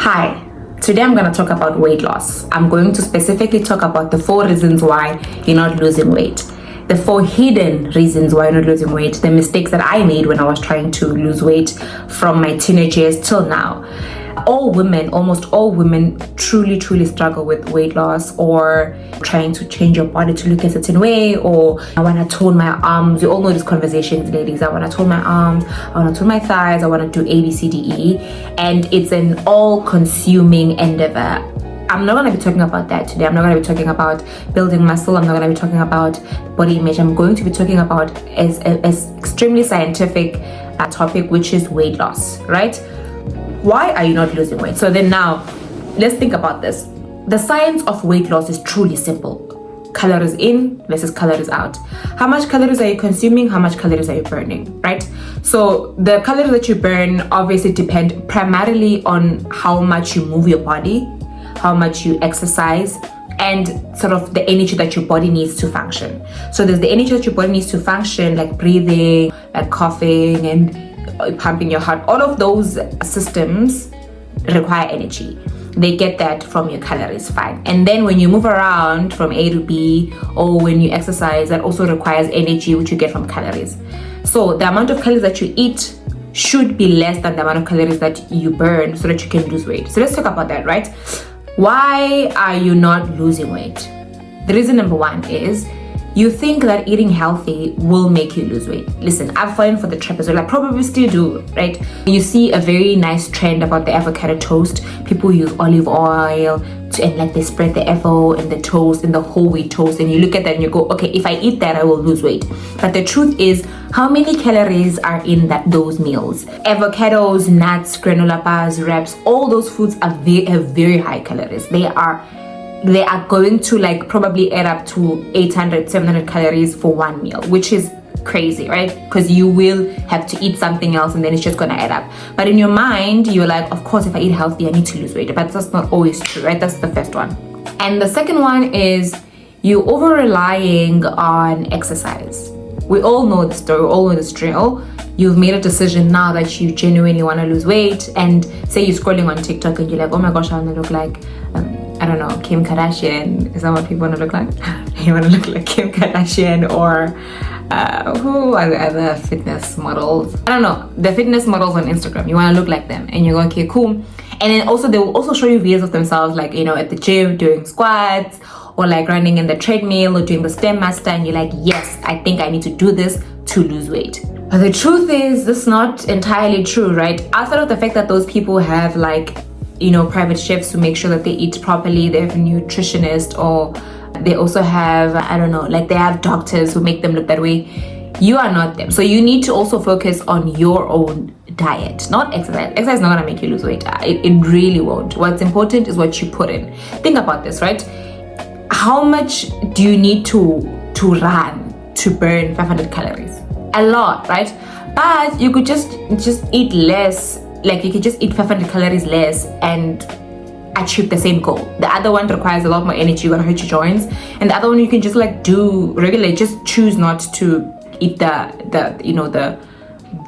Hi, today I'm going to talk about weight loss. I'm going to specifically talk about the 4 reasons why you're not losing weight. The 4 hidden reasons why you're not losing weight, the mistakes that I made when I was trying to lose weight from my teenage years till now. Almost all women truly struggle with weight loss or trying to change your body to look a certain way, or I want to tone my arms. You all know these conversations, ladies. I want to tone my arms, I want to tone my thighs, I want to do A, B, C, D, E. And it's an all-consuming endeavor. I'm not going to be talking about that today. I'm not going to be talking about building muscle. I'm not going to be talking about body image. I'm going to be talking about as extremely scientific topic, which is weight loss, right? Why are you not losing weight? So then now, let's think about this. The science of weight loss is truly simple. Calories in versus calories out. How much calories are you consuming? How much calories are you burning, right? So the calories that you burn obviously depend primarily on how much you move your body, how much you exercise, and sort of the energy that your body needs to function. So there's the energy that your body needs to function, like breathing, like coughing, and pumping your heart. All of those systems require energy. They get that from your calories, fine. And then when you move around from A to B, or when you exercise, that also requires energy, which you get from calories. So the amount of calories that you eat should be less than the amount of calories that you burn so that you can lose weight. So let's talk about that, right? Why are you not losing weight? The reason number 1 is you think that eating healthy will make you lose weight. Listen, I've fallen for the trap as well. I probably still do, right? You see a very nice trend about the avocado toast. People use olive oil and like they spread the avo and the toast and the whole wheat toast, and you look at that and you go, okay, if I eat that, I will lose weight. But the truth is, how many calories are in those meals? Avocados, nuts, granola bars, wraps, all those foods have very high calories. They are going to like probably add up to 800-700 calories for one meal, which is crazy, right? Because you will have to eat something else and then it's just gonna add up. But in your mind, you're like, of course, if I eat healthy, I need to lose weight. But that's not always true, right? That's the first one. And the second one is you over relying on exercise. We all know the story, we all know this drill. You've made a decision now that you genuinely want to lose weight, and say you're scrolling on TikTok and you're like, oh my gosh, I want to look like I don't know, Kim Kardashian. Is that what people want to look like? You want to look like Kim Kardashian, or who are the other fitness models? I don't know, the fitness models on Instagram. You want to look like them, and you go, okay, cool. And then also they will also show you videos of themselves, like, you know, at the gym doing squats, or like running in the treadmill, or doing the Stairmaster, and you're like, yes, I think I need to do this to lose weight. But the truth is, this is not entirely true, right? Outside of the fact that those people have like, you know, private chefs who make sure that they eat properly, they have a nutritionist, or they also have, I don't know, like they have doctors who make them look that way. You are not them. So you need to also focus on your own diet, not exercise. Exercise is not gonna make you lose weight. It really won't. What's important is what you put in. Think about this, right? How much do you need to run to burn 500 calories? A lot, right? But you could just eat less. Like you could just eat 500 calories less and achieve the same goal. The other one requires a lot more energy, you're gonna hurt your joints. And the other one you can just like do regularly. Just choose not to eat the you know, the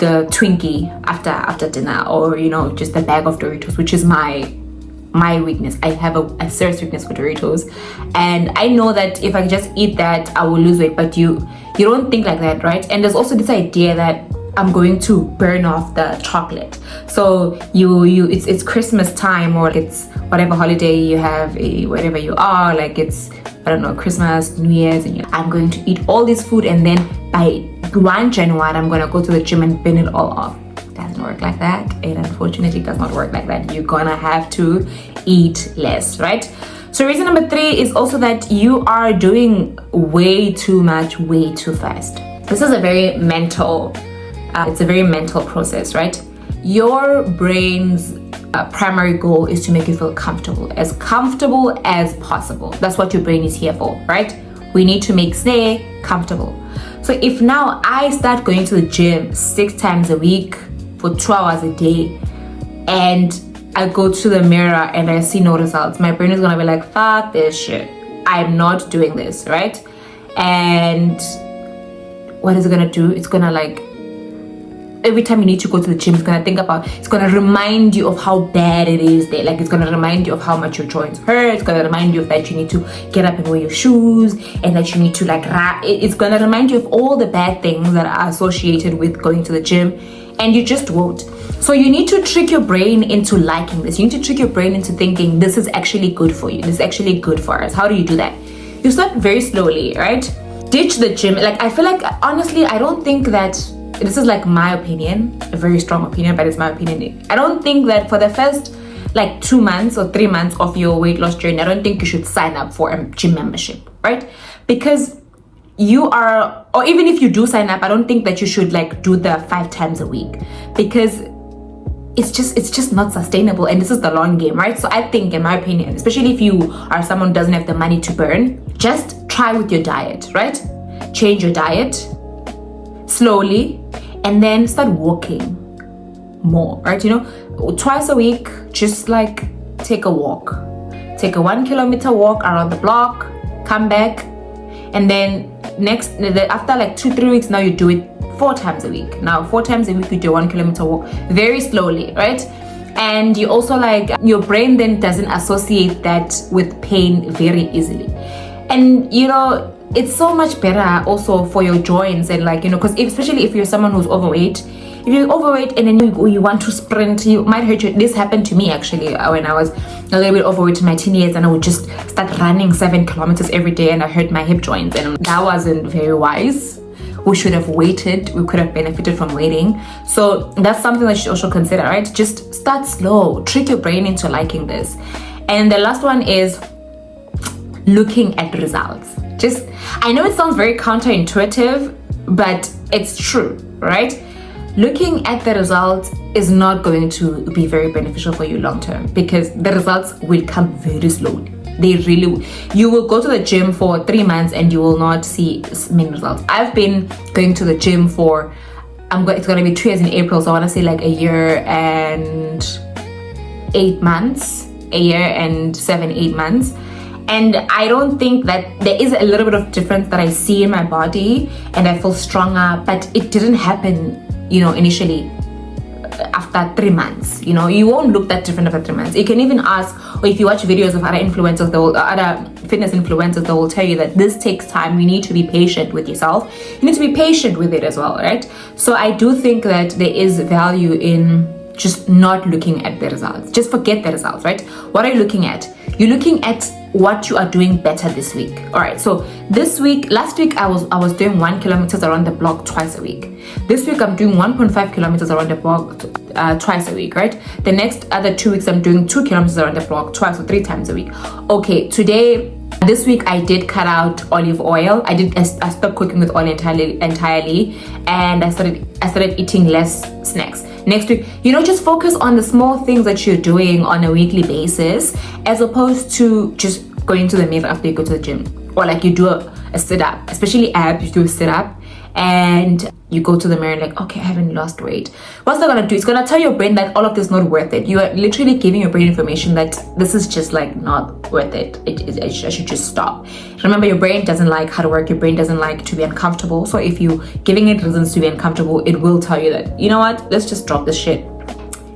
Twinkie after dinner, or you know, just a bag of Doritos, which is my weakness. I have a serious weakness for Doritos, and I know that if I just eat that, I will lose weight. But you don't think like that, right? And there's also this idea that I'm going to burn off the chocolate. So it's Christmas time, or it's whatever holiday you have, wherever you are, like it's, I don't know, Christmas, New Year's, and I'm going to eat all this food, and then by 1 January I'm gonna go to the gym and burn it all off. It doesn't work like that. It unfortunately does not work like that. You're gonna have to eat less, right? So reason number 3 is also that you are doing way too much, way too fast. This is a very mental it's a very mental process, right? Your brain's primary goal is to make you feel comfortable as possible. That's what your brain is here for, right? We need to make stay comfortable. So if now I start going to the gym 6 times a week for 2 hours a day, and I go to the mirror and I see no results, my brain is gonna be like, fuck this shit. I'm not doing this, right? And what is it gonna do? It's gonna like every time you need to go to the gym, it's gonna remind you of how bad it is there. Like, it's gonna remind you of how much your joints hurt. It's gonna remind you of that you need to get up and wear your shoes, and that you need to it's gonna remind you of all the bad things that are associated with going to the gym, and you just won't. So you need to trick your brain into liking this. You need to trick your brain into thinking this is actually good for you. This is actually good for us. How do you do that? You start very slowly, right? Ditch the gym. Like, I feel like, honestly, I don't think that, this is like my opinion, a very strong opinion, but it's my opinion. I don't think that for the first like 2 months or 3 months of your weight loss journey, I don't think you should sign up for a gym membership, right? Because or even if you do sign up, I don't think that you should like do the 5 times a week, because it's just not sustainable, and this is the long game, right? So I think, in my opinion, especially if you are someone who doesn't have the money to burn, just try with your diet, right? Change your diet slowly, and then start walking more, right? Twice a week, just like take a walk, take a 1 kilometer walk around the block, come back, and then after like 2-3 weeks, now you do it 4 times a week. Now 4 times a week you do a 1 kilometer walk very slowly, right? And you also like, your brain then doesn't associate that with pain very easily, and it's so much better also for your joints, and like, because especially if you're someone who's overweight, if you're overweight and then you want to sprint, you might hurt you. This happened to me actually when I was a little bit overweight in my teen years, and I would just start running 7 kilometers every day, and I hurt my hip joints, and that wasn't very wise. We should have waited. We could have benefited from waiting. So that's something that you should also consider, right? Just start slow, trick your brain into liking this. And the last one is looking at results. I know it sounds very counterintuitive, but it's true, right? Looking at the results is not going to be very beneficial for you long term, because the results will come very slowly. You will go to the gym for 3 months and you will not see many results. I've been going to the gym for, it's going to be 2 years in April, so I want to say like a year and 8 months, a year and 7-8 months. And I don't think that there is a little bit of difference that I see in my body, and I feel stronger, but it didn't happen, initially after 3 months. You won't look that different after 3 months. You can even ask, or if you watch videos of other influencers, other fitness influencers, they will tell you that this takes time. You need to be patient with yourself. You need to be patient with it as well, right? So I do think that there is value in just not looking at the results. Just forget the results, right? What are you looking at? You're looking at what you are doing better this week. All right, so last week I was doing 1 kilometers around the block twice a week. This week I'm doing 1.5 kilometers around the block twice a week, right? The next other 2 weeks I'm doing 2 kilometers around the block twice or 3 times a week. Okay, this week I did cut out olive oil. I stopped cooking with oil entirely, and I started eating less snacks. Next week, just focus on the small things that you're doing on a weekly basis, as opposed to just going to the mirror after you go to the gym, or like you do a sit-up, especially abs. You do a sit-up and you go to the mirror like, okay, I haven't lost weight. What's that gonna do? It's gonna tell your brain that all of this is not worth it. You are literally giving your brain information that this is just like not worth it. I should just stop. Remember, your brain doesn't like hard work. Your brain doesn't like to be uncomfortable. So if you giving it reasons to be uncomfortable, it will tell you that, you know what, let's just drop this shit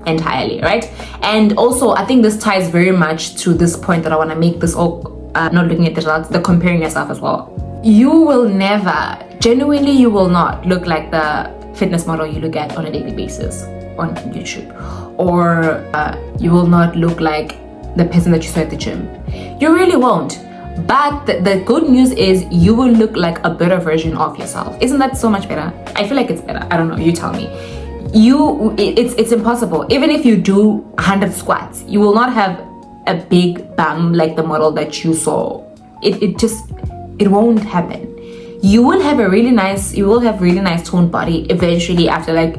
entirely, right? And also, I think this ties very much to this point that I want to make, this all not looking at the results, the comparing yourself as well. You will never, genuinely, you will not look like the fitness model you look at on a daily basis on YouTube, or you will not look like the person that you saw at the gym. You really won't. But the good news is you will look like a better version of yourself. Isn't that so much better? I feel like it's better. I don't know, you tell me. It's impossible. Even if you do 100 squats, you will not have a big bum like the model that you saw. It won't happen. You will have really nice toned body eventually after like,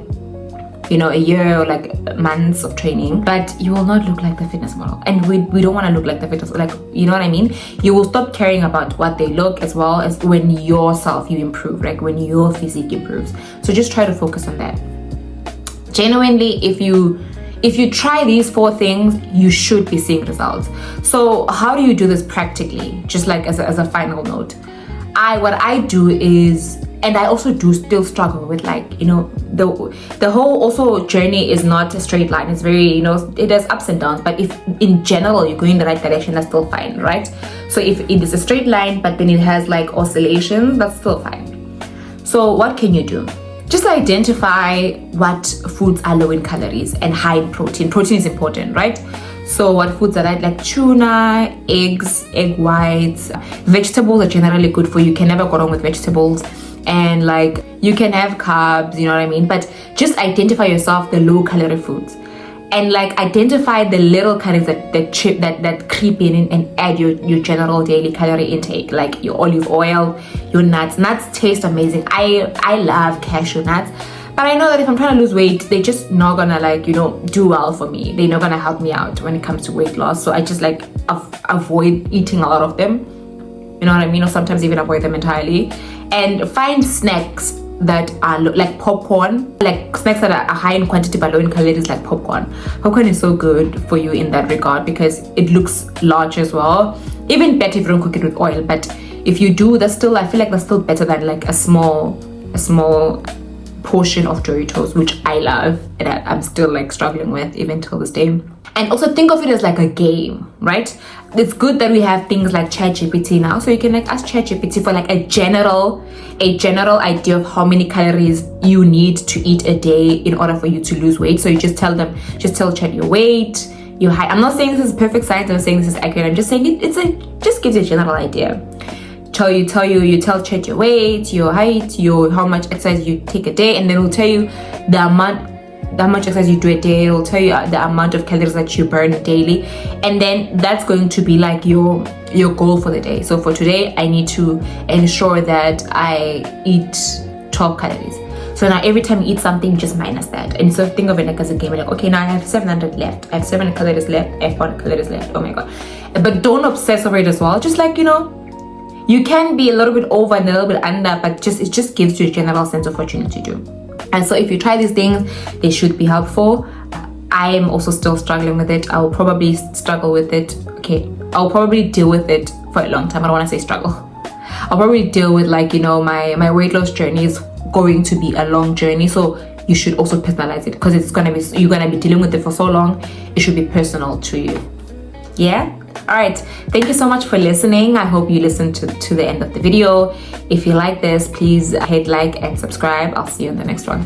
a year or like months of training, but you will not look like the fitness model. And we don't want to look like the fitness, like, you know what I mean? You will stop caring about what they look, as well as when yourself you improve, like when your physique improves. So just try to focus on that. Genuinely, if you try these 4 things, you should be seeing results. So how do you do this practically? Just like as a final note, what I do is And I also do still struggle with, like, you know, the whole also journey is not a straight line. It's very, you know, it has ups and downs, but if in general you're going in the right direction, that's still fine, right? So if it is a straight line but then it has like oscillations, that's still fine. So what can you do? Just identify what foods are low in calories and high in protein. Protein is important, right? So what foods are like tuna, eggs, egg whites, vegetables are generally good for you. You can never go wrong with vegetables. And like you can have carbs, you know what I mean? But just identify yourself the low calorie foods. And like identify the little calories that creep in and add your general daily calorie intake, like your olive oil, your nuts. Nuts taste amazing. I love cashew nuts, but I know that if I'm trying to lose weight, they're just not gonna, like, you know, do well for me. They're not gonna help me out when it comes to weight loss. So I just like avoid eating a lot of them, you know what I mean? Or sometimes even avoid them entirely. And find snacks that are like popcorn, like snacks that are high in quantity but low in calories, like popcorn. Popcorn is so good for you in that regard because it looks large as well. Even better if you don't cook it with oil, but if you do, that's still, I feel like that's still better than like a small portion of Doritos, which I love and I'm still like struggling with even till this day. And also think of it as like a game, right? It's good that we have things like ChatGPT now, so you can like ask ChatGPT for like a general idea of how many calories you need to eat a day in order for you to lose weight. So you just tell Chat your weight, your height. I'm not saying this is perfect science, I'm saying this is accurate. I'm just saying just gives you a general idea. You tell Chat your weight, your height, how much exercise you take a day, and then it'll tell you how much exercise you do a day. It'll tell you the amount of calories that you burn daily, and then that's going to be like your goal for the day. So for today, I need to ensure that I eat 12 calories. So now every time you eat something, just minus that. And so think of it like as a game. Like, okay, now I have 700 left. I have 700 calories left. I have 400 calories left. Oh my god! But don't obsess over it as well. Just like, you know, you can be a little bit over and a little bit under, but it just gives you a general sense of what you need to do. And so if you try these things, they should be helpful. I am also still struggling with it. I'll probably struggle with it. Okay, I'll probably deal with it for a long time. I don't want to say struggle. I'll probably deal with, like, you know, my weight loss journey is going to be a long journey. So you should also personalize it because you're gonna be dealing with it for so long. It should be personal to you. Yeah. All right, thank you so much for listening. I hope you listened to the end of the video. If you like this, please hit like and subscribe. I'll see you in the next one.